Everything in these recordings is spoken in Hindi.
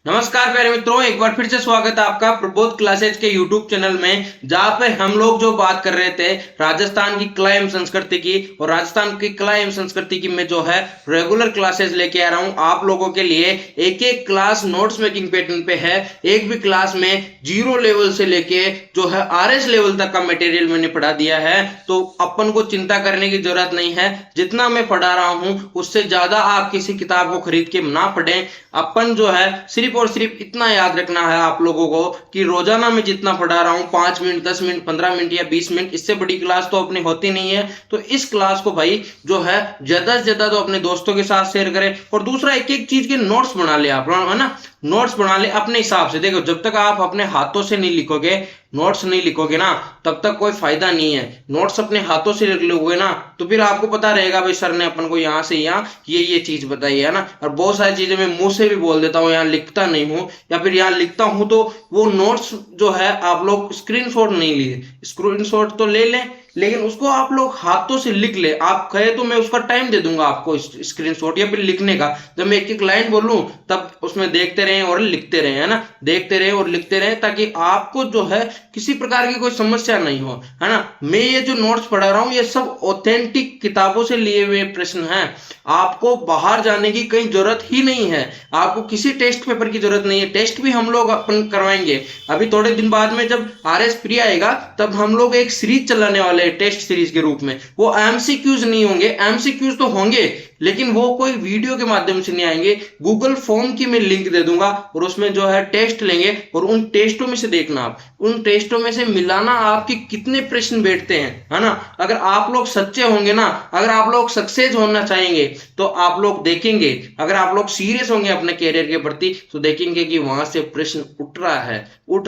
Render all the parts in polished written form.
नमस्कार प्यारे मित्रों, एक बार फिर से स्वागत है आपका प्रबोध क्लासेज के यूट्यूब चैनल में, जहां पे हम लोग जो बात कर रहे थे राजस्थान की कला एवं संस्कृति की। और राजस्थान की कला एवं संस्कृति की मैं जो है रेगुलर क्लासेस लेके आ रहा हूं आप लोगों के लिए। एक एक क्लास नोट्स मेकिंग पैटर्न पे है। एक भी क्लास में जीरो लेवल से लेके जो है आरएस लेवल तक का मटेरियल मैंने पढ़ा दिया है, तो अपन को चिंता करने की जरूरत नहीं है। जितना मैं पढ़ा रहा हूं उससे ज्यादा आप किसी किताब को खरीद के ना पढ़ें। अपन जो है सिर्फ और सिर्फ इतना याद रखना है आप लोगों को कि रोजाना मैं जितना पढ़ा रहा हूं 5 मिनट 10 मिनट 15 मिनट या 20 मिनट, इससे बड़ी क्लास तो अपनी होती नहीं है। तो इस क्लास को भाई जो है ज्यादा से ज्यादा तो अपने दोस्तों के साथ शेयर करें। और दूसरा, एक एक चीज के नोट्स बना ले आप, है ना। नोट्स बना ले अपने हिसाब से। देखो, जब तक आप अपने हाथों से नहीं लिखोगे, नोट्स नहीं लिखोगे ना, तब तक कोई फायदा नहीं है। नोट्स अपने हाथों से लिख लोगे ना, तो फिर आपको पता रहेगा भाई सर ने अपन को यहाँ से यहाँ ये चीज बताई है ना। और बहुत सारी चीजें मैं मुंह से भी बोल देता हूँ, यहाँ लिखता नहीं हूँ, या फिर यहाँ लिखता हूँ तो वो नोट्स जो है आप लोग स्क्रीनशॉट नहीं लिए। स्क्रीनशॉट तो ले लें, लेकिन उसको आप लोग हाथों से लिख ले। आप कहे तो मैं उसका टाइम दे दूंगा आपको स्क्रीनशॉट या फिर लिखने का। जब मैं एक एक लाइन बोलूं तब उसमें देखते रहें और लिखते रहें, है ना। देखते रहें और लिखते रहें ताकि आपको जो है किसी प्रकार की कोई समस्या नहीं हो, है ना। मैं ये जो नोट्स पढ़ा रहा हूँ ये सब ऑथेंटिक किताबों से लिए हुए प्रश्न हैं। आपको बाहर जाने की कहीं जरूरत ही नहीं है। आपको किसी टेस्ट पेपर की जरूरत नहीं है। टेस्ट भी हम लोग अपन करवाएंगे। अभी थोड़े दिन बाद में जब आरएस प्री आएगा तब हम लोग एक सीरीज चलाने वाले हैं टेस्ट सीरीज के रूप में। वो एमसीक्यूज नहीं होंगे, एमसीक्यूज तो होंगे लेकिन वो कोई वीडियो के माध्यम से नहीं आएंगे। गूगल फॉर्म की मैं लिंक दे दूंगा और उसमें जो है टेस्ट लेंगे और उन टेस्टों में से देखना आप, उन टेस्टों में से मिलाना आपके कितने प्रश्न बैठते हैं, है ना। अगर आप लोग सच्चे होंगे ना, अगर आप लोग सक्सेस होना चाहेंगे तो आप लोग देखेंगे, अगर आप लोग सीरियस होंगे अपने कैरियर के प्रति तो देखेंगे कि वहां से प्रश्न उठ रहा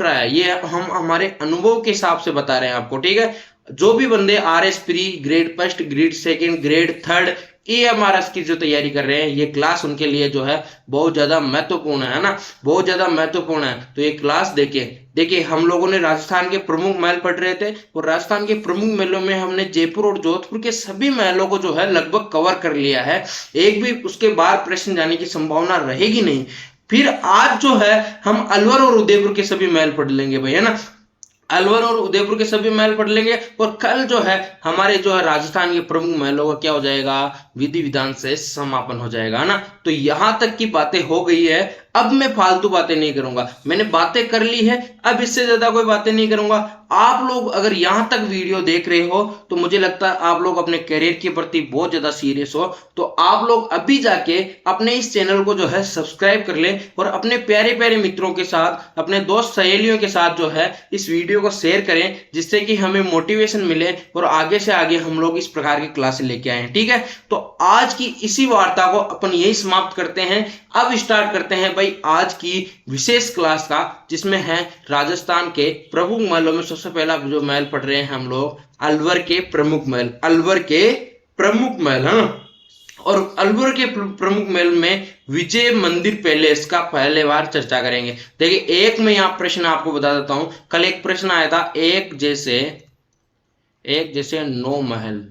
है। ये हम हमारे अनुभव के हिसाब से बता रहे हैं आपको, ठीक है। जो भी बंदे RS pre grade first grade second grade third AMRS की जो तैयारी कर रहे हैं, ये क्लास उनके लिए जो है बहुत ज्यादा महत्वपूर्ण है ना, बहुत ज्यादा महत्वपूर्ण है। तो ये क्लास देखिए हम लोगों ने राजस्थान के प्रमुख महल पढ़ रहे थे और राजस्थान के प्रमुख महलों में हमने जयपुर और जोधपुर के सभी महलों को जो है लगभग कवर कर लिया है। एक भी उसके बाहर प्रश्न जाने की संभावना रहेगी नहीं। फिर आज जो है हम अलवर और उदयपुर के सभी महल पढ़ लेंगे भाई, है ना। अलवर और उदयपुर के सभी महल पढ़ लेंगे और कल जो है हमारे जो है राजस्थान के प्रमुख महलों का क्या हो जाएगा, विधि विधान से समापन हो जाएगा, है ना। तो यहां तक की बातें हो गई है। अब मैं फालतू बातें नहीं करूंगा, मैंने बातें कर ली है, अब इससे ज्यादा कोई बातें नहीं करूंगा। आप लोग अगर यहां तक वीडियो देख रहे हो तो मुझे लगता है आप लोग अपने करियर के प्रति बहुत ज्यादा सीरियस हो। तो आप लोग अभी जाके अपने इस चैनल को जो है सब्सक्राइब कर ले और अपने प्यारे प्यारे मित्रों के साथ, अपने दोस्त सहेलियों के साथ जो है इस वीडियो को शेयर करें, जिससे कि हमें मोटिवेशन मिले और आगे से आगे हम लोग इस प्रकार की क्लासें लेके आए, ठीक है। तो आज की इसी वार्ता को अपन यही समाप्त करते हैं। अब स्टार्ट करते हैं भाई आज की विशेष क्लास का, जिसमें है राजस्थान के प्रमुख महलों में सबसे पहला जो महल पढ़ रहे हैं हम लोग, अलवर के प्रमुख महल। अलवर के प्रमुख महल, है ना। और अलवर के प्रमुख महल में विजय मंदिर पैलेस का पहले बार चर्चा करेंगे। देखिए, एक में यहाँ प्रश्न आपको बता देता हूं। कल एक प्रश्न आया था, एक जैसे 9 महल,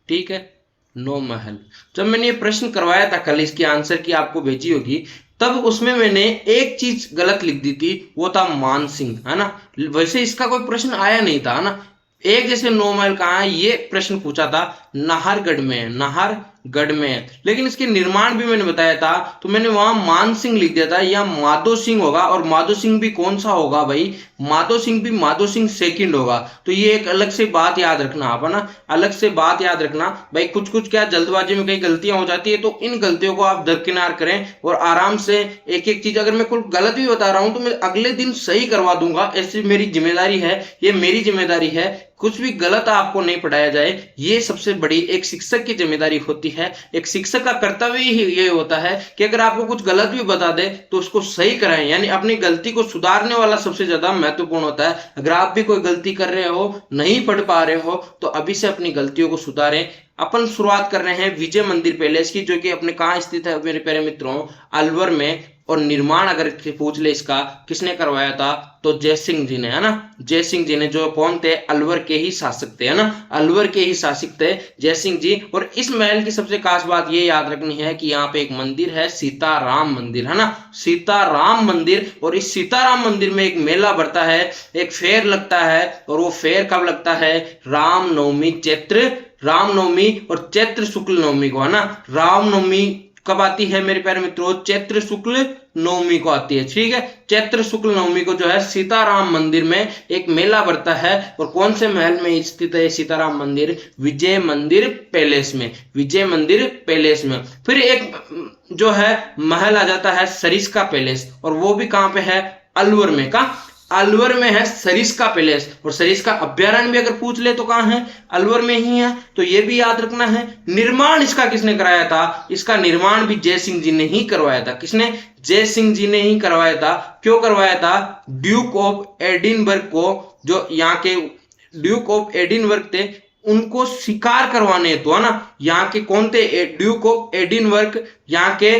ठीक है, 9 महल। जब मैंने ये प्रश्न करवाया था कल, इसकी आंसर की आपको भेजी होगी, तब उसमें मैंने एक चीज गलत लिख दी थी, वो था मानसिंह, है ना। वैसे इसका कोई प्रश्न आया नहीं था, है ना। एक जैसे 9 महल कहाँ है ये प्रश्न पूछा था, नाहरगढ़ में है, नाहरगढ़ में है। लेकिन इसके निर्माण भी मैंने बताया था, तो मैंने वहां मान सिंह लिख दिया था, या माधो सिंह होगा। और माधो सिंह भी कौन सा होगा भाई, माधो सिंह भी माधो सिंह सेकंड होगा। तो ये एक अलग से बात याद रखना आप, है ना, अलग से बात याद रखना भाई। कुछ कुछ क्या जल्दबाजी में कई गलतियां हो जाती है, तो इन गलतियों को आप दरकिनार करें और आराम से एक एक चीज, अगर मैं कुछ गलत भी बता रहा हूं तो मैं अगले दिन सही करवा दूंगा। ऐसी मेरी जिम्मेदारी है, ये मेरी जिम्मेदारी है। कुछ भी गलत आपको नहीं पढ़ाया जाए, ये सबसे बड़ी एक शिक्षक की जिम्मेदारी होती है। एक शिक्षक का कर्तव्य ही ये होता है कि अगर आपको कुछ गलत भी बता दे तो उसको सही कराएं, यानी अपनी गलती को सुधारने वाला सबसे ज्यादा महत्वपूर्ण होता है। अगर आप भी कोई गलती कर रहे हो, नहीं पढ़ पा रहे हो, तो अभी से अपनी गलतियों को सुधारें। अपन शुरुआत कर रहे हैं विजय मंदिर पैलेस की, जो कि अपने कहाँ स्थित है मेरे प्यारे मित्रों, अलवर में। और निर्माण अगर पूछ ले इसका किसने करवाया था, तो जय सिंह जी ने, है ना। जय सिंह जी ने, जो कौन थे, अलवर के ही शासक थे, है ना, अलवर के ही शासक थे जय सिंह जी। और इस महल की सबसे खास बात ये याद रखनी है कि यहाँ पे एक मंदिर है, सीताराम मंदिर, है ना, सीताराम मंदिर। और इस सीताराम मंदिर में एक मेला बढ़ता है, एक फेयर लगता है। और वो फेयर कब लगता है, रामनवमी, चैत्र रामनवमी और चैत्र शुक्ल नवमी को, है ना। रामनवमी कब आती है मेरे प्यारे मित्रों, चैत्र शुक्ल नवमी को आती है, ठीक है। चैत्र शुक्ल नवमी को जो है सीताराम मंदिर में एक मेला बढ़ता है। और कौन से महल में स्थित है सीताराम मंदिर, विजय मंदिर पैलेस में, विजय मंदिर पैलेस में। फिर एक जो है महल आ जाता है सरिस्का पैलेस, और वो भी कहां पे है, अलवर में। कहा, अलवर में है सरिस्का पैलेस। और सरिस्का अभ्यारण्य भी अगर पूछ ले तो कहां है, अलवर में ही है। तो ये भी याद रखना है। निर्माण इसका किसने कराया था, इसका निर्माण भी जय सिंह जी ने ही करवाया था। किसने, जय सिंह जी ने ही करवाया था। क्यों करवाया था, ड्यूक ऑफ एडिनबर्ग को, जो यहाँ के ड्यूक ऑफ एडिनबर्ग थे, उनको शिकार करवाने हेतु, है ना। यहाँ के कौन थे, ड्यूक ऑफ एडिनबर्ग यहाँ के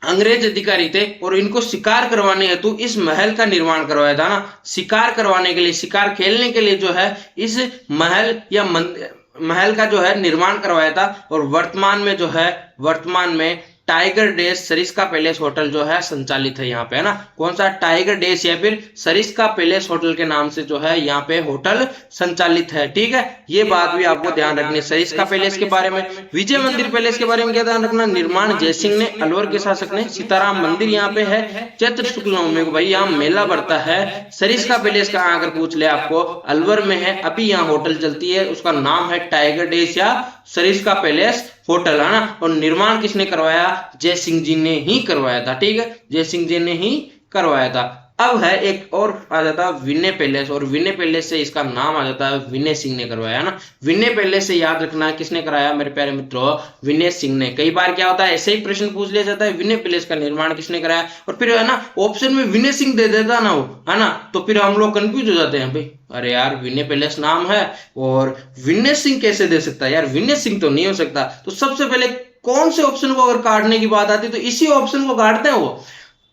अंग्रेज अधिकारी थे, और इनको शिकार करवाने हेतु इस महल का निर्माण करवाया था ना। शिकार करवाने के लिए, शिकार खेलने के लिए जो है इस महल या महल का जो है निर्माण करवाया था। और वर्तमान में जो है, वर्तमान में tiger dash Sariska palace hotel जो है संचालित है यहाँ पे, है ना। कौन सा, टाइगर डेश या फिर सरिस्का पैलेस होटल के नाम से जो है यहाँ पे होटल संचालित है, ठीक है। ये बात भी आपको ध्यान रखनी है सरिस्का पैलेस के बारे में। विजय मंदिर पैलेस के बारे में क्या ध्यान रखना, निर्माण जय सिंह ने, अलवर के शासक ने। सीताराम मंदिर यहाँ पे है, चैत्र शुक्ल नवमी को भाई यहाँ मेला बढ़ता है। सरिस्का पैलेस का अगर पूछ ले आपको, अलवर में है, अभी यहाँ होटल चलती है, उसका नाम है टाइगर डेश या सरिस्का पैलेस होटल, है ना। और निर्माण किसने करवाया, जय सिंह जी ने ही करवाया था, ठीक है, जय सिंह जी ने ही करवाया था। अब है एक और आ जाता है विनय पैलेस, और विनय पैलेस से इसका नाम आ जाता है विनय सिंह ने करवाया, है ना। विनय पैलेस से याद रखना है किसने कराया मेरे प्यारे मित्रों, विनय सिंह ने। कई बार क्या होता है, ऐसे ही प्रश्न पूछ लिया जाता है, विनय पैलेस का निर्माण किसने कराया, और फिर है ना ऑप्शन में विनय सिंह दे देता ना वो, है ना, तो फिर हम लोग कंफ्यूज हो जाते हैं भाई, अरे यार विनय पैलेस नाम है और विनय सिंह कैसे दे सकता है यार, विनय सिंह तो नहीं हो सकता। तो सबसे पहले कौन से ऑप्शन को अगर काटने की बात आती है तो इसी ऑप्शन को काटते हैं वो,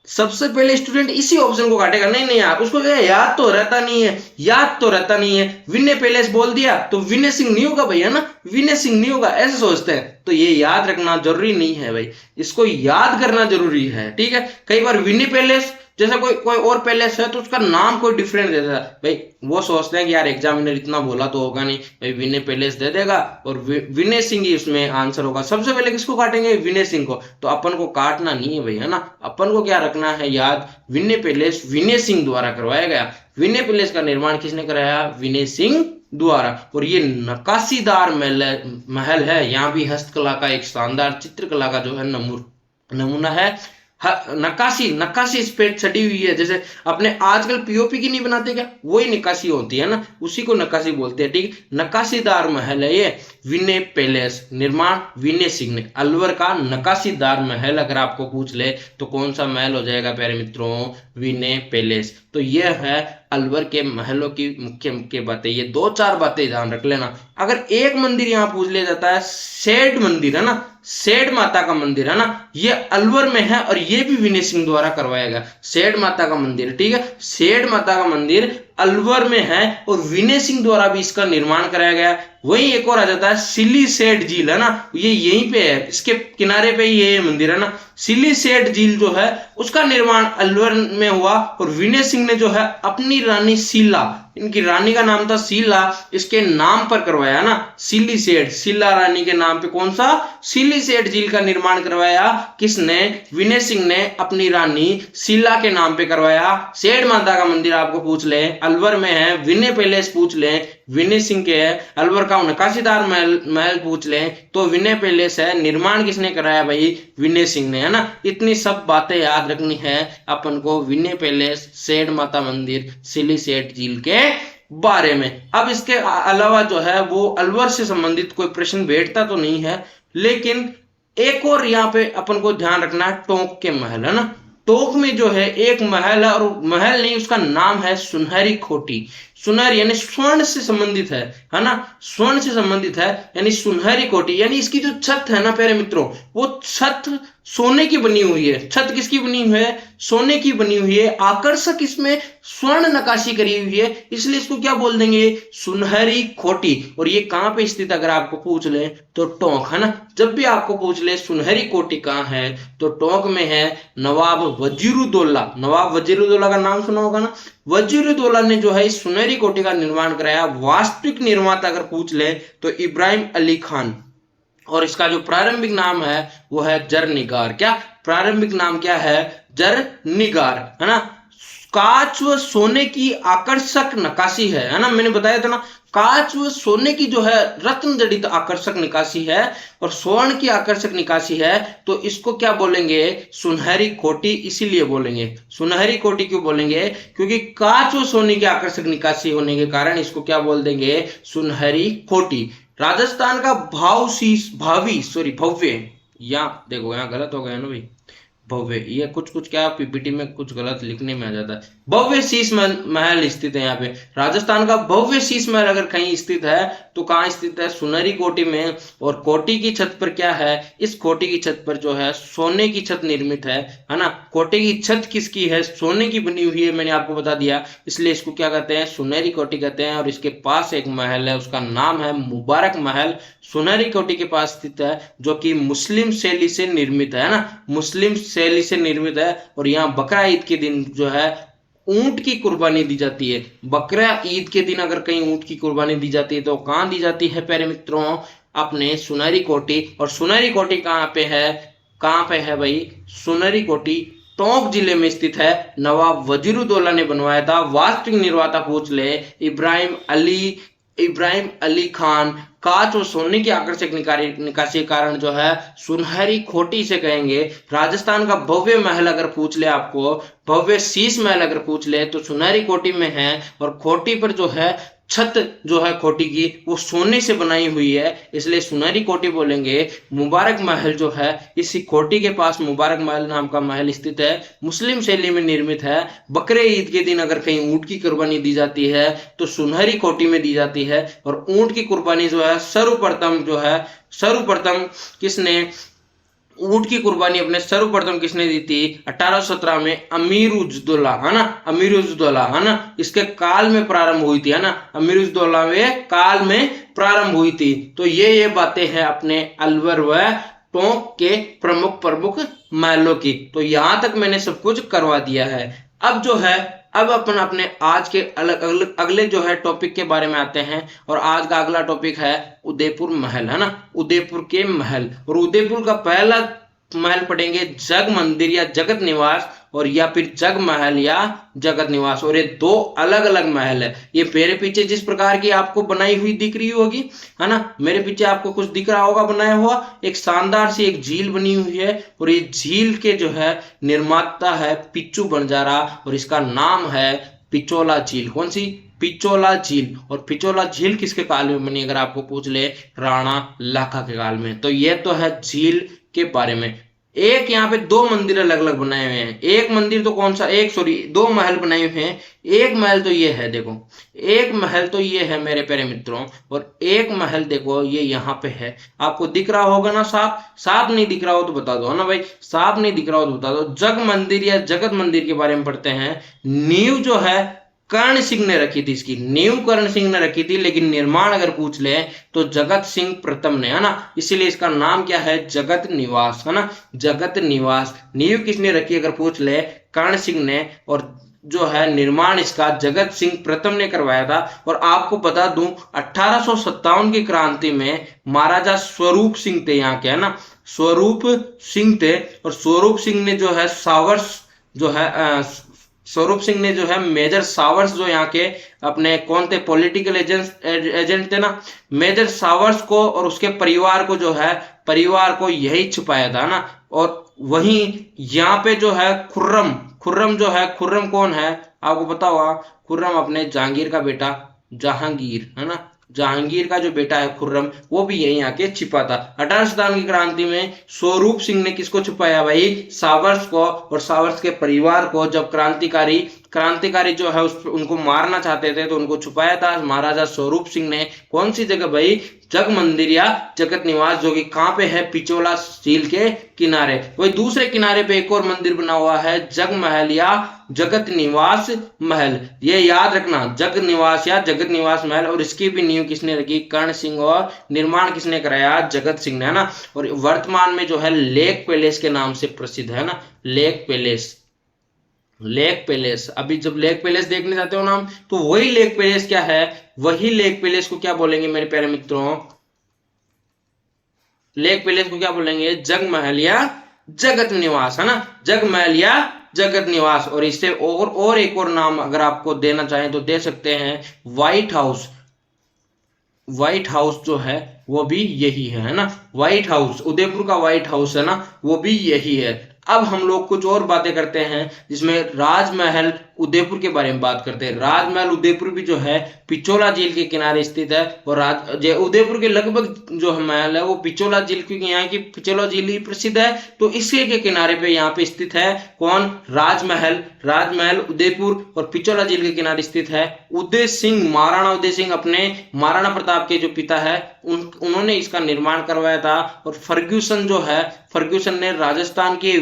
सबसे पहले स्टूडेंट इसी ऑप्शन को काटेगा। नहीं नहीं यार, उसको याद तो रहता नहीं है, याद तो रहता नहीं है। विनय पैलेस बोल दिया तो विनय सिंह नहीं होगा भाई, है ना, विनय सिंह नहीं होगा, ऐसे सोचते हैं। तो ये याद रखना जरूरी नहीं है भाई, इसको याद करना जरूरी है, ठीक है। कई बार विनय पैलेस जैसा कोई और पैलेस है तो उसका नाम कोई डिफरेंट देता है भाई, वो सोचते हैं कि यार एग्जामिनर इतना बोला तो होगा नहीं भाई, विनय पैलेस दे देगा और विनय सिंह ही उसमें आंसर होगा। सबसे पहले किसको काटेंगे, विनय सिंह को। तो अपन को काटना नहीं है भाई, है ना, अपन को क्या रखना है याद, विनय पैलेस विनय सिंह द्वारा करवाया गया। विनय पैलेस का निर्माण किसने कराया, विनय सिंह द्वारा। और ये नक्काशीदार महल है, यहाँ भी हस्तकला का एक शानदार चित्रकला का जो है नमूना है। नक्काशी इस पे छटी हुई है, जैसे अपने आजकल पीओपी की नहीं बनाते क्या, वही नक्काशी होती है ना, उसी को नक्काशी बोलते हैं, ठीक। नक्काशीदार महल है ये विनय पैलेस, निर्माण विनय सिंह ने। अलवर का नक्काशीदार महल अगर आपको पूछ ले तो कौन सा महल हो जाएगा प्यारे मित्रों, विनय पैलेस। तो यह है अलवर के महलों की मुख्य मुख्य बातें, ये 2-4 बातें ध्यान रख लेना। अगर एक मंदिर यहाँ पूछ लिया जाता है, सेठ मंदिर, है ना, सेठ माता का मंदिर, है ना, ये अलवर में है और ये भी विनय सिंह द्वारा करवाया गया। सेठ माता का मंदिर, ठीक है, सेठ माता का मंदिर अलवर में है और विनय सिंह द्वारा भी इसका निर्माण कराया गया। वही एक और आ जाता है सिली सेठ झील, है ना, ये यहीं पे है, इसके किनारे पे ये मंदिर है ना, सिली सेठ झील जो है उसका निर्माण अलवर में हुआ। और विनय सिंह ने जो है अपनी रानी शीला, इनकी रानी का नाम था शीला, इसके नाम पर करवाया ना, सिली सेठ, शीला रानी के नाम पे कौन सा, सिली सेठ झील का निर्माण करवाया। किसने, विनय सिंह ने अपनी रानी शीला के नाम पे करवाया। सेठ माता का मंदिर आपको पूछ ले अलवर में है, विनय पैलेस पूछ ले विनय सिंह के है, अलवर का नक्काशीदार महल पूछ ले तो विनय पैलेस है। निर्माण किसने कराया भाई, विनय सिंह ने, है ना। इतनी सब बातें याद रखनी है अपन को विनय पैलेस, सेठ माता मंदिर, सिली सेठ झील के बारे में। अब इसके अलावा जो है वो अलवर से संबंधित कोई प्रश्न बैठता तो नहीं है, लेकिन एक और यहाँ पे अपन को ध्यान रखना है, टोंक के महल, है ना। टोंक में जो है एक महल है, और महल नहीं उसका नाम है सुनहरी खोटी। सुनहरी यानी स्वर्ण से संबंधित है ना, स्वर्ण से संबंधित है, यानी सुनहरी कोठी, यानी इसकी जो छत है ना प्यारे मित्रों, वो छत सोने की बनी हुई है। छत किसकी बनी हुई है? सोने की बनी हुई है। आकर्षक इसमें स्वर्ण नकाशी करी हुई है, इसलिए इसको क्या बोल देंगे? सुनहरी खोटी। और ये कहां पे स्थित, अगर आपको पूछ ले तो टोंक, है ना। जब भी आपको पूछ ले सुनहरी कोठी कहां है तो टोंक में है। नवाब वजीरुद्दौला, नवाब वजीरुद्दौला का नाम सुना होगा ना। वजीरुद्दौला ने जो है इस सुनहरी कोठी का निर्माण कराया। वास्तविक निर्माता अगर पूछ ले तो इब्राहिम अली खान। और इसका जो प्रारंभिक नाम है वो है जरनिगार। क्या प्रारंभिक नाम क्या है? जरनिगार, है ना। कांच व सोने की आकर्षक नकाशी है ना। मैंने बताया था ना, कांच व सोने की जो है रत्न जड़ित आकर्षक निकासी है और स्वर्ण की आकर्षक निकासी है, तो इसको क्या बोलेंगे? सुनहरी कोठी। इसीलिए बोलेंगे सुनहरी कोठी। क्यों बोलेंगे? क्योंकि कांच व सोने की आकर्षक निकासी होने के कारण इसको क्या बोल देंगे? सुनहरी कोठी। राजस्थान का भव्य, यहाँ देखो, यहाँ गलत हो गया ना भाई, भव्य, ये कुछ कुछ क्या पीपीटी में कुछ गलत लिखने में आ जाता है। भव्य शीश महल स्थित है यहाँ पे। राजस्थान का भव्य शीश महल अगर कहीं स्थित है तो कहाँ स्थित है? सुनहरी कोठी में। और कोठी की छत पर क्या है? इस कोठी की छत पर जो है सोने की छत निर्मित है ना। कोठी की छत किसकी है? सोने की बनी हुई है, मैंने आपको बता दिया। इसलिए इसको क्या कहते हैं? सुनहरी कोठी कहते हैं। और इसके पास एक महल है, उसका नाम है मुबारक महल। सुनहरी कोठी के पास स्थित है, जो कि मुस्लिम शैली से निर्मित है ना। मुस्लिम शैली से निर्मित है। और यहाँ बकरा ईद के दिन जो है ऊंट की कुर्बानी दी जाती है। बकरा ईद के दिन अगर कहीं ऊंट की कुर्बानी दी जाती है तो कहां दी जाती है प्यारे मित्रों? अपने सुनहरी कोठी। और सुनहरी कोठी कहां पे है? कहां पे है भाई? सुनहरी कोठी टोंक जिले में स्थित है। नवाब वजीरुद्दौला ने बनवाया था। वास्तविक निर्माता पूछ ले इब्राहिम अली खान। कांच और सोने की आकर्षक निकासी के कारण जो है सुनहरी कोठी से कहेंगे। राजस्थान का भव्य महल अगर पूछ ले आपको, भव्य शीश महल अगर पूछ ले तो सुनहरी कोठी में है। और कोठी पर जो है छत जो है कोठी की वो सोने से बनाई हुई है, इसलिए सुनहरी कोठी बोलेंगे। मुबारक महल जो है इसी कोठी के पास मुबारक महल नाम का महल स्थित है। मुस्लिम शैली में निर्मित है। बकरे ईद के दिन अगर कहीं ऊंट की कुर्बानी दी जाती है तो सुनहरी कोठी में दी जाती है। और ऊंट की कुर्बानी जो है सर्वप्रथम किसने ऊंट की कुर्बानी अपने सर्वप्रथम किसने दी थी? 1817 में अमीरुद्दौला, है ना। अमीरुद्दौला, है ना, इसके काल में प्रारंभ हुई थी, है ना। अमीरुद्दौला में काल में प्रारंभ हुई थी। तो ये बातें हैं अपने अलवर व टोंक के प्रमुख महलों की। तो यहां तक मैंने सब कुछ करवा दिया है। अब अपन अपने आज के अगले जो है टॉपिक के बारे में आते हैं। और आज का अगला टॉपिक है उदयपुर महल, है ना। उदयपुर के महल। और उदयपुर का पहला महल पढ़ेंगे जग मंदिर या जगत निवास, और या फिर जग महल या जगत निवास। और ये दो अलग अलग महल है। ये मेरे पीछे जिस प्रकार की आपको बनाई हुई दिख रही होगी, है ना, मेरे पीछे आपको कुछ दिख रहा होगा बनाया हुआ, एक शानदार सी एक झील बनी हुई है। और ये झील के जो है निर्माता है पिच्चू बंजारा, और इसका नाम है पिचोला झील। कौन सी? पिचोला झील। और पिचोला झील किसके काल में बनी अगर आपको पूछ ले? राणा लाखा के काल में। तो ये तो है झील के बारे में। एक यहाँ पे दो मंदिर अलग अलग बनाए हुए हैं। एक मंदिर तो कौन सा? दो महल बनाए हुए हैं। एक महल तो ये है, देखो, एक महल तो ये है मेरे प्यारे मित्रों। और एक महल देखो ये यहाँ पे है। आपको दिख रहा होगा ना साफ नहीं दिख रहा हो तो बता दो, है ना भाई। साफ नहीं दिख रहा हो तो बता दो। जग मंदिर या जगत मंदिर के बारे में पढ़ते हैं। नींव जो है कर्ण सिंह ने रखी थी। इसकी नींव कर्ण सिंह ने रखी थी, लेकिन निर्माण अगर पूछ ले तो जगत सिंह प्रथम ने, है ना। इसीलिए इसका नाम क्या है? जगत निवास, है ना। जगत निवास। नींव किसने रखी अगर पूछ ले? कर्ण सिंह ने। और जो है निर्माण इसका जगत सिंह प्रथम ने करवाया था। और आपको बता दूं 1857 की क्रांति में महाराजा स्वरूप सिंह थे यहाँ के, है ना। स्वरूप सिंह थे। और स्वरूप सिंह ने जो है स्वरूप सिंह ने जो है मेजर सावर्स, जो यहाँ के अपने कौन थे? पॉलिटिकल एजेंट थे ना। मेजर सावर्स को और उसके परिवार को यही छुपाया था ना। और वहीं यहाँ पे जो है खुर्रम कौन है आपको पता होगा? खुर्रम अपने जहांगीर का बेटा, जहांगीर, है ना। जहांगीर का जो बेटा है खुर्रम, वो भी यहीं आके छिपा था। 1857 की क्रांति में स्वरूप सिंह ने किसको छुपाया भाई? सावर्स को और सावर्स के परिवार को। जब क्रांतिकारी क्रांतिकारी जो है उनको मारना चाहते थे तो उनको छुपाया था महाराजा स्वरूप सिंह ने। कौन सी जगह भाई? जग मंदिर या जगत निवास, जो कि कहाँ पे है? पिचोला झील के किनारे। वही दूसरे किनारे पे एक और मंदिर बना हुआ है, जग महल या जगत निवास महल। ये याद रखना, जग निवास या जगत निवास महल। और इसकी भी नींव किसने रखी? कर्ण सिंह। और निर्माण किसने कराया? जगत सिंह ने, है ना। और वर्तमान में जो है लेक पैलेस के नाम से प्रसिद्ध है ना, लेक पैलेस। लेक पैलेस, अभी जब लेक पैलेस देखने जाते हो नाम, तो वही लेक पैलेस क्या है? वही लेक पैलेस को क्या बोलेंगे मेरे प्यारे मित्रों? लेक पैलेस को क्या बोलेंगे? जग महल या जगत निवास, है ना, जग महल या जगत निवास। और इससे और एक और नाम अगर आपको देना चाहें तो दे सकते हैं, व्हाइट हाउस। व्हाइट हाउस जो है वो भी यही है ना, व्हाइट हाउस, उदयपुर का व्हाइट हाउस है ना, वो भी यही है। अब हम लोग कुछ और बातें करते हैं, जिसमें राजमहल उदयपुर के बारे में बात करते हैं। राजमहल उदयपुर भी जो है पिचोला झील के किनारे स्थित है। और उदयपुर के लगभग जो महल है वो पिचोला झील, क्योंकि यहाँ की पिचोला झील ही प्रसिद्ध है, तो इसी के किनारे पे यहाँ पे स्थित है कौन? राजमहल। राजमहल उदयपुर और पिचोला झील के किनारे स्थित है। उदय सिंह, महाराणा उदय सिंह अपने महाराणा प्रताप के जो पिता है उन्होंने इसका निर्माण करवाया था। और फर्ग्यूसन जो है, फर्ग्यूसन ने राजस्थान के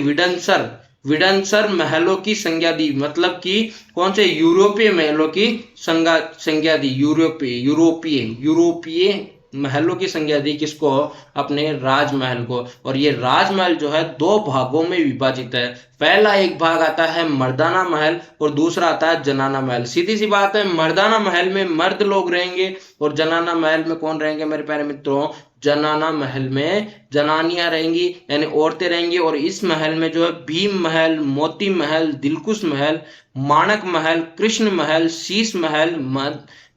विडनसर महलों की संज्ञा दी, मतलब कि कौन से? यूरोपीय महलों की संज्ञा दी। यूरोपीय महलों की संज्ञा दी किसको? अपने राजमहल को। और ये राजमहल जो है दो भागों में विभाजित है। पहला एक भाग आता है मर्दाना महल और दूसरा आता है जनाना महल। सीधी सी बात है, मर्दाना महल में मर्द लोग रहेंगे और जनाना महल में कौन रहेंगे मेरे प्यारे मित्रों? जनाना महल में जनानियां रहेंगी, यानी औरतें रहेंगी। और इस महल में जो है भीम महल, मोती महल, दिलकुश महल, माणक महल, कृष्ण महल, शीश महल,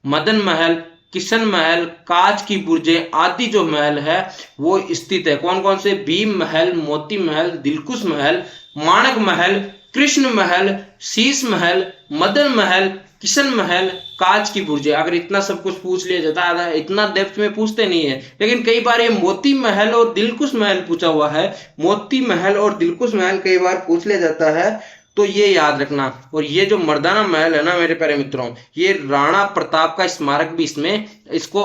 मदन महल, किशन महल, कांच की बुर्जें आदि जो महल है वो स्थित है। कौन कौन से? भीम महल, मोती महल, दिलकुश महल, माणक महल, कृष्ण महल, शीश महल, मदन महल, किशन महल, कांच की बुर्जें। अगर इतना सब कुछ पूछ लिया जाता है, इतना डेप्थ में पूछते नहीं है, लेकिन कई बार ये मोती महल और दिलकुश महल पूछा हुआ है। मोती महल और दिलकुश महल कई बार पूछ लिया जाता है, तो ये याद रखना। और ये जो मर्दाना महल है ना मेरे प्यारे मित्रों, ये राणा प्रताप का स्मारक भी इसमें इसको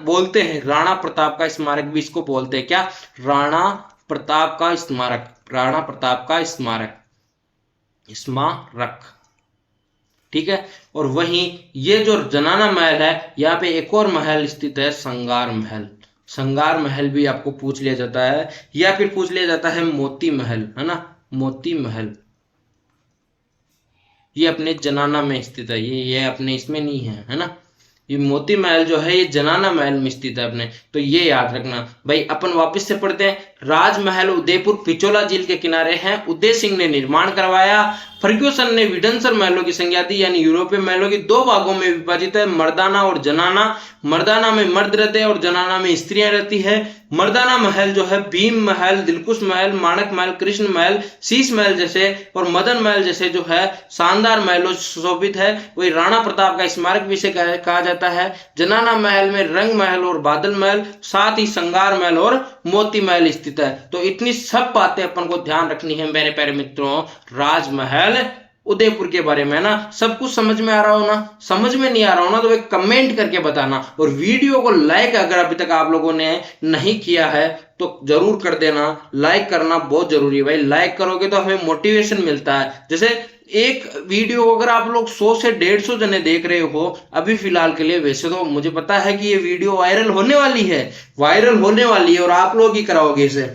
बोलते हैं। राणा प्रताप का स्मारक भी इसको बोलते हैं। क्या? राणा प्रताप का स्मारक। राणा प्रताप का स्मारक, ठीक है। और वहीं ये जो जनाना महल है, यहाँ पे एक और महल स्थित है, संगार महल। संगार महल भी आपको पूछ लिया जाता है, या फिर पूछ लिया जाता है मोती महल, है ना, मोती महल। ये अपने जनाना में स्थित है, ये अपने इसमें नहीं है, है ना। ये मोती महल जो है ये जनाना महल में स्थित है अपने, तो ये याद रखना भाई। अपन वापस से पढ़ते हैं। राजमहल उदयपुर पिचोला झील के किनारे है। उदय सिंह ने निर्माण करवाया। फर्ग्यूसन ने विडनसर महलों की संज्ञा दी, यानी यूरोपीय महलों की दो भागों में विभाजित है, मर्दाना और जनाना। मर्दाना में मर्द रहते हैं और जनाना में स्त्रियां रहती है। मर्दाना महल जो है भीम महल, दिलकुश महल, माणक महल, कृष्ण महल, शीश महल जैसे और मदन महल जैसे जो है शानदार महलों से शोभित है। वही राणा प्रताप का स्मारक भी इसे कहा जाता है। जनाना महल में रंग महल और बादल महल, साथ ही संगार महल और मोती महल स्थित है। तो इतनी सब बातें अपन को ध्यान रखनी है मेरे प्यारे मित्रों, राजमहल उदयपुर के बारे में, ना। सब कुछ समझ में आ रहा हो ना? समझ में नहीं आ रहा हो ना तो एक कमेंट करके बताना। और वीडियो को लाइक अगर अभी तक आप लोगों ने नहीं किया है तो जरूर कर देना। लाइक करना बहुत जरूरी है भाई। लाइक करोगे तो हमें मोटिवेशन मिलता है। जैसे एक वीडियो अगर आप लोग 100 से 150 जने देख रहे हो अभी फिलहाल के लिए, वैसे तो मुझे पता है कि ये वीडियो वायरल होने वाली है और आप लोग ही कराओगे इसे।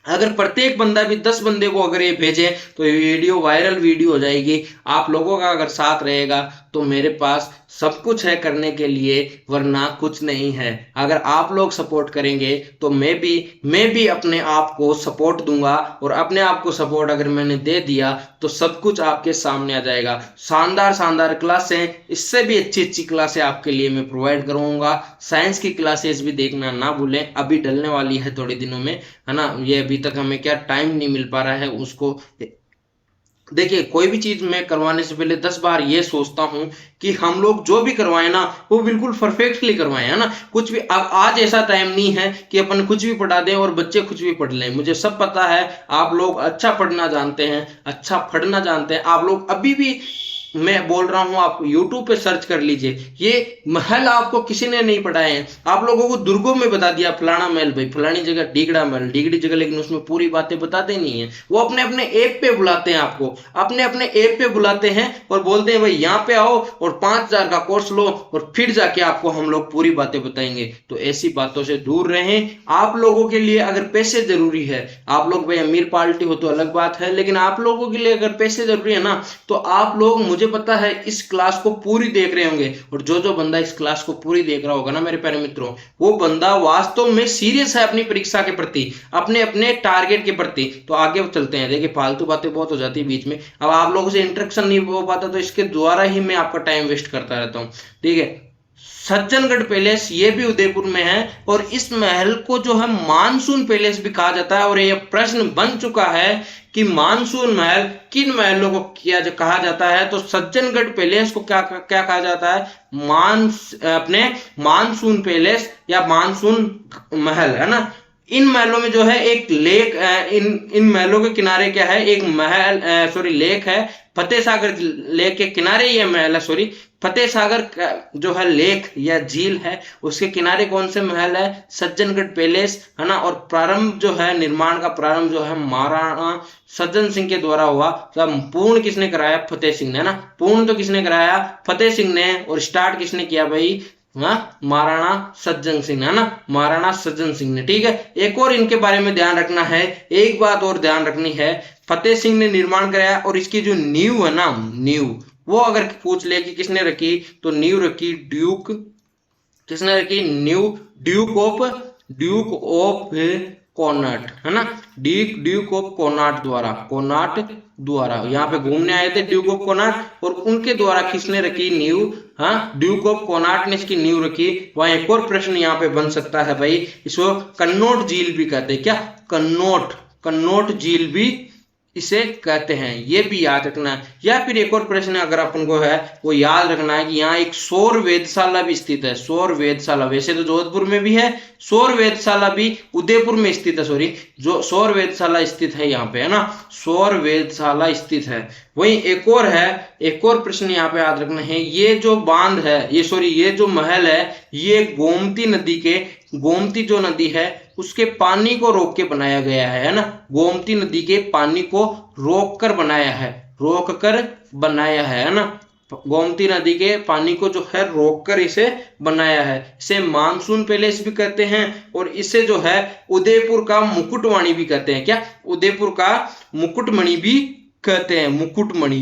अगर प्रत्येक बंदा भी 10 बंदे को अगर ये भेजे तो ये वीडियो वायरल वीडियो हो जाएगी। आप लोगों का अगर साथ रहेगा तो मेरे पास सब कुछ है करने के लिए, वरना कुछ नहीं है। अगर आप लोग सपोर्ट करेंगे तो मैं भी अपने आप को सपोर्ट दूंगा, और अपने आप को सपोर्ट अगर मैंने दे दिया तो सब कुछ आपके सामने आ जाएगा। शानदार क्लासें, इससे भी अच्छी क्लासें आपके लिए मैं प्रोवाइड करूंगा। साइंस की क्लासेस भी देखना ना भूलें, अभी डलने वाली है थोड़े दिनों में, है ना। ये अभी तक हमें क्या टाइम नहीं मिल पा रहा है उसको। देखिए, कोई भी चीज मैं करवाने से पहले 10 बार ये सोचता हूं कि हम लोग जो भी करवाएं ना वो बिल्कुल परफेक्टली करवाएं, है ना। कुछ भी आज ऐसा टाइम नहीं है कि अपन कुछ भी पढ़ा दें और बच्चे कुछ भी पढ़ लें। मुझे सब पता है, आप लोग अच्छा पढ़ना जानते हैं, अच्छा पढ़ना जानते हैं। आप लोग अभी भी मैं बोल रहा हूं, आप YouTube पे सर्च कर लीजिए। ये महल आपको किसी ने नहीं पढ़ाए हैं, आप लोगों को दुर्गों में बता दिया फलाना महल भाई, फलानी जगह डीगड़ा महल, डीगड़ी जगह, लेकिन उसमें पूरी बातें बताते नहीं है। वो अपने अपने ऐप पे बुलाते हैं आपको, अपने अपने ऐप पे बुलाते हैं और बोलते हैं भाई यहाँ पे आओ और 5,000 का कोर्स लो और फिर जाके आपको हम लोग पूरी बातें बताएंगे। तो ऐसी बातों से दूर रहें। आप लोगों के लिए अगर पैसे जरूरी है, आप लोग भाई अमीर पार्टी हो तो अलग बात है, लेकिन आप लोगों के लिए अगर पैसे जरूरी है ना, तो आप लोग, मुझे पता है, इस क्लास को पूरी देख रहे होंगे। और जो बंदा इस क्लास को पूरी देख रहा होगा ना मेरे प्यारे मित्रों, वो बंदा वास्तव में सीरियस है अपनी परीक्षा के प्रति, अपने अपने टारगेट के प्रति। तो आगे चलते हैं। देखिए फालतू बातें बहुत हो जाती है बीच में, अब आप लोगों से इंटरेक्शन नहीं हो पाता तो इसके द्वारा ही मैं आपका टाइम वेस्ट करता रहता हूँ। ठीक है, सज्जनगढ़ पैलेस ये भी उदयपुर में है और इस महल को जो है मानसून पैलेस भी कहा जाता है। और ये प्रश्न बन चुका है कि मानसून महल किन महलों को कहा जाता है, तो सज्जनगढ़ पैलेस को क्या क्या कहा जाता है, अपने मानसून पैलेस या मानसून महल, है ना। इन महलों में जो है एक लेक, इन महलों के किनारे क्या है, एक महल, लेक है, फतेह सागर लेक के किनारे ये महल है, फतेह सागर जो है लेक या झील है, उसके किनारे कौन से महल है, सज्जनगढ़ पैलेस, है ना। और प्रारंभ जो है, निर्माण का प्रारंभ जो है महाराणा सज्जन सिंह के द्वारा हुआ। तो पूर्ण किसने कराया, फतेह सिंह ने, है ना। पूर्ण तो किसने कराया, फतेह सिंह ने, और स्टार्ट किसने किया भाई, महाराणा सज्जन सिंह, है ना, महाराणा सज्जन सिंह ने। ठीक है, एक और इनके बारे में ध्यान रखना है, एक बात और ध्यान रखनी है, फतेह सिंह ने निर्माण कराया और इसकी जो नींव है ना, नींव वो अगर पूछ ले कि किसने रखी, तो नींव रखी ड्यूक, किसने रखी, नींव ड्यूक ऑफ कोनाट, है ना, ड्यूक ऑफ कोनाट द्वारा यहाँ पे घूमने आए थे ड्यूक ऑफ कोनाट, और उनके द्वारा किसने रखी नींव, हाँ, ड्यूक ऑफ कोनाट ने इसकी नींव रखी। वहां एक और प्रश्न यहाँ पे बन सकता है भाई, इसको कन्नौट झील भी कहते हैं, क्या, कन्नौट झील भी इसे कहते हैं, ये भी याद रखना है। या फिर एक और प्रश्न अगर अपन को है वो याद रखना है कि यहाँ एक सौर वेधशाला भी स्थित है, सौर वेधशाला, वैसे तो जोधपुर में भी है, सौर वेधशाला भी उदयपुर में स्थित है, जो सौर वेधशाला स्थित है यहाँ पे, है ना, सौर वेधशाला स्थित है। वहीं एक और है, एक और प्रश्न यहाँ पे याद रखना है, ये जो बांध है, ये जो महल है, ये गोमती जो नदी है उसके पानी को रोक के बनाया गया है ना, गोमती नदी के पानी को रोक कर बनाया है ना, गोमती नदी के पानी को जो है रोककर इसे बनाया है। इसे मानसून पैलेस भी कहते हैं और इसे जो है उदयपुर का मुकुटमणि भी कहते हैं, क्या, उदयपुर का मुकुटमणि भी कहते हैं, मुकुटमणि,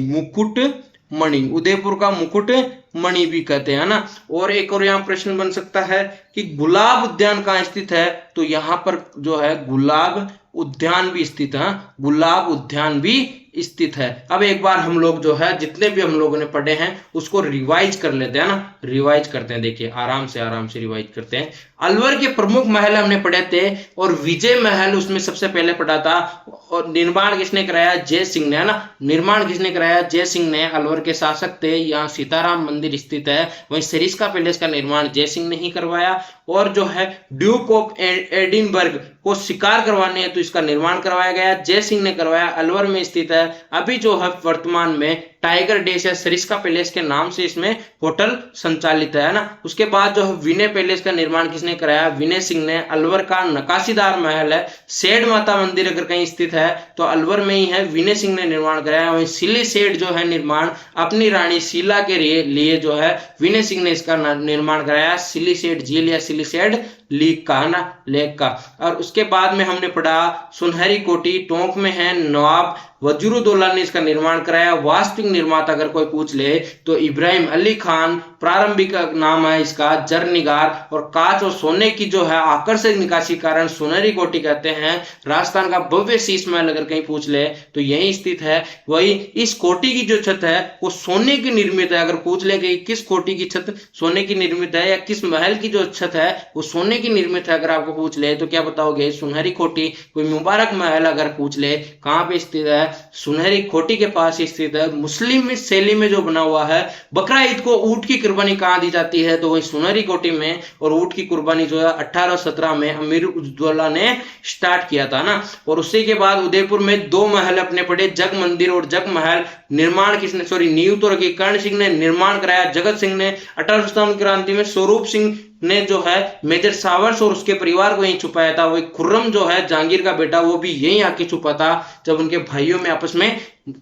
उदयपुर का मुकुटमणि भी कहते हैं ना। और एक और यहाँ प्रश्न बन सकता है कि गुलाब उद्यान कहाँ स्थित है, तो यहाँ पर जो है गुलाब उद्यान भी स्थित है, गुलाब उद्यान भी स्थित है। अब एक बार हम लोग जो है जितने भी हम लोगों ने पढ़े हैं उसको रिवाइज कर लेते हैं ना, रिवाइज करते हैं। देखिए आराम से रिवाइज करते हैं। अलवर के प्रमुख महल हमने पढ़े थे और विजय महल उसमें सबसे पहले पढ़ा था, और निर्माण किसने कराया, जय सिंह ने, है ना, निर्माण किसने कराया, जय सिंह ने, अलवर के शासक थे। यहाँ सीताराम मंदिर स्थित है। वहीं सरिस्का पैलेस का निर्माण जय सिंह ने ही करवाया। और जो है ड्यूक ऑफ एडिनबर्ग को शिकार करवाने हेतु इसका निर्माण करवाया गया, जय सिंह ने करवाया, अलवर में स्थित है। अभी जो है वर्तमान में टाइगर डेस या सरिस्का पैलेस के नाम से इसमें होटल संचालित है ना। उसके बाद जो है विनय पैलेस का निर्माण किसने कराया, विनय सिंह ने। अलवर का नकाशीदार महल है, सेठ माता मंदिर अगर कहीं स्थित है तो अलवर में ही है, विनय सिंह ने निर्माण कराया। वहीं सिली सेठ जो है निर्माण अपनी रानी शीला के लिए जो है विनय सिंह ने इसका निर्माण कराया, सिली सेठ झील या सिली सेठ लेक का, है ना, लेक का। और उसके बाद में हमने पढ़ा सुनहरी कोठी टोंक में है, नवाब वजीरुद्दौला ने इसका निर्माण कराया। वास्तविक निर्माता अगर कोई पूछ ले तो इब्राहिम अली खान, प्रारंभिक नाम है इसका जरनिगार। और कांच और सोने की जो है आकर्षक निकासी कारण सुनहरी कोठी कहते हैं। राजस्थान का भव्य शीश महल अगर कहीं पूछ ले तो यही स्थित है। वही इस कोठी की जो छत है वो सोने की निर्मित है। अगर पूछ ले कि किस कोठी की छत सोने की निर्मित है या किस महल की जो छत है वो सोने सोने की निर्मित है अगर आपको पूछ ले तो क्या बताओगे? सुनहरी खोटी। कोई मुबारक महल अगर पूछ ले कहाँ पे स्थित है? सुनहरी खोटी के पास स्थित है। मुस्लिम शैली में जो बना हुआ है। बकरा ईद को ऊंट की कुर्बानी कहाँ दी जाती है? तो वही सुनहरी कोठी में। और ऊंट की कुर्बानी जो है 1817 में अमीर उद्दौला ने स्टार्ट किया था ना। और उसी के बाद उदयपुर में 2 महल अपने पड़े, जग मंदिर और जग महल। निर्माण किसने, सॉरी नींव तो रखी कर्ण सिंह ने, निर्माण कराया जगत सिंह ने। 1857 क्रांति में स्वरूप सिंह ने जो है मेजर सावर्स और उसके परिवार को यहीं छुपाया था। वही खुर्रम जो है जहांगीर का बेटा, वो भी यहीं आके छुपा था जब उनके भाइयों में आपस में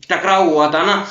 टकराव हुआ था ना।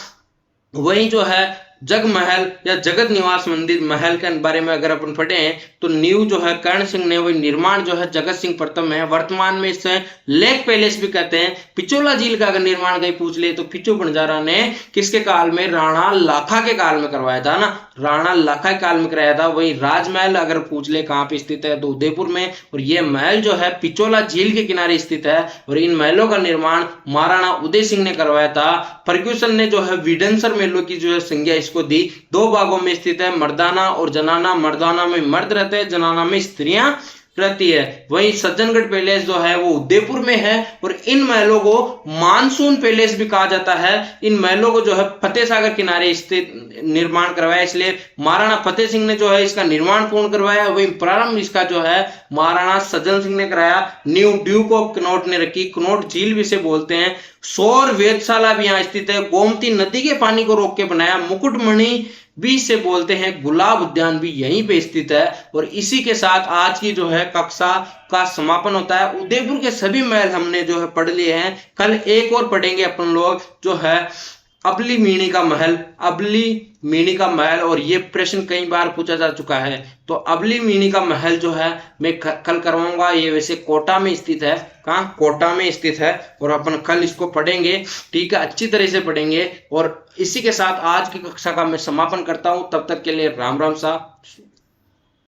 वही जो है जग महल या जगत निवास मंदिर महल के बारे में अगर अपन पढ़े तो नींव जो है कर्ण सिंह ने, वही निर्माण जो है जगत सिंह प्रथम है। वर्तमान में इसे लेक पैलेस भी कहते हैं। पिचोला झील का अगर निर्माण कहीं पूछ ले तो पिचू बंजारा ने किसके काल में? राणा लाखा के काल में करवाया था ना। राणा लाखा के काल में कराया था। वही राजमहल अगर पूछ ले कहाँ पे स्थित है तो उदयपुर में। और ये महल जो है पिचोला झील के किनारे स्थित है। और इन महलों का निर्माण महाराणा उदय सिंह ने करवाया था। फर्ग्यूसन ने जो है विडेंसर महलों की जो है संज्ञा इसको दी। 2 भागों में स्थित है, मर्दाना और जनाना। मर्दाना में मर्द रहते हैं, जनाना में स्त्रियां रहती है। वहीं सज्जनगढ़ पैलेस जो है वो उदयपुर में है। और इन महलों को मानसून पैलेस भी कहा जाता है। इन महलों को जो है फतेह सागर किनारे स्थित निर्माण करवाया, इसलिए महाराणा फतेह सिंह ने जो है इसका निर्माण पूर्ण करवाया। वहीं प्रारंभ इसका जो है महाराणा सज्जन सिंह ने कराया। न्यू ड्यूक ऑफ कनॉट ने रखी। कनॉट झील भी से बोलते हैं। सौर वेधशाला भी यहाँ स्थित है। गोमती नदी के पानी को रोक के बनाया। मुकुटमणि भी से बोलते हैं। गुलाब उद्यान भी यहीं पे स्थित है। और इसी के साथ आज की जो है कक्षा का समापन होता है। उदयपुर के सभी महल हमने जो है पढ़ लिए हैं। कल एक और पढ़ेंगे अपन लोग जो है अबली मीणी का महल। अबली मीणी का महल, और ये प्रश्न कई बार पूछा जा चुका है। तो अबली मीणी का महल जो है मैं कल करवाऊंगा। ये वैसे कोटा में स्थित है। कहाँ? कोटा में स्थित है। और अपन कल इसको पढ़ेंगे, ठीक है, अच्छी तरह से पढ़ेंगे। और इसी के साथ आज की कक्षा का मैं समापन करता हूं। तब तक के लिए राम राम साहब।